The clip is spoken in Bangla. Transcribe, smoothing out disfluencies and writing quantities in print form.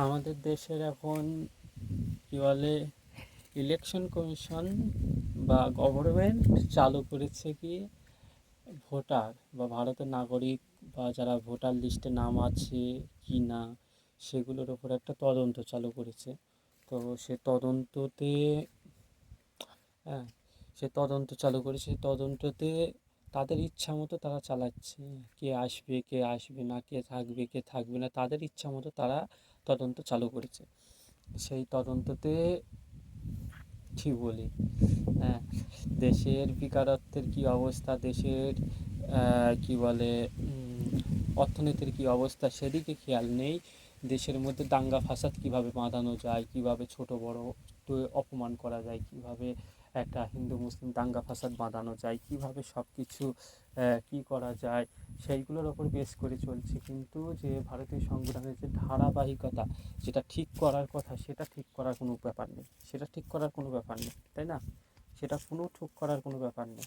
আমাদের দেশের এখন কী বলে ইলেকশন কমিশন বা গভর্নমেন্ট চালু করেছে কি ভোটার বা ভারতের নাগরিক বা যারা ভোটার লিস্টে নাম আছে কি না সেগুলোর ওপর একটা তদন্ত চালু করেছে। তো সে তদন্ততে হ্যাঁ সে তদন্ত চালু করেছে। তদন্ততে তাদের ইচ্ছা মতো তারা চালাচ্ছে, কে আসবে কে আসবে না, কে থাকবে কে থাকবে না, তাদের ইচ্ছা মতো তারা তদন্ত চালু করেছে। সেই তদন্ততে ঠিক বলি, হ্যাঁ, দেশের বেকারত্বের কী অবস্থা, দেশের কী বলে অর্থনীতির কী অবস্থা সেদিকে খেয়াল নেই। দেশের মধ্যে দাঙ্গা ফাসাদ কীভাবে বাঁধানো যায়, কীভাবে ছোট বড় অপমান করা যায়, কীভাবে একটা হিন্দু মুসলিম দাঙ্গা ফাসাদ বাঁধানো যায়, কীভাবে সব কিছু কী করা যায় সেইগুলোর ওপর বেস করে চলছে। কিন্তু যে ভারতীয় সংবিধানের যে ধারাবাহিকতা, যেটা ঠিক করার কথা সেটা ঠিক করার কোনো ব্যাপার নেই, সেটা ঠিক করার কোনো ব্যাপার নেই, তাই না? সেটা কোনো ঠিক করার কোনো ব্যাপার নেই।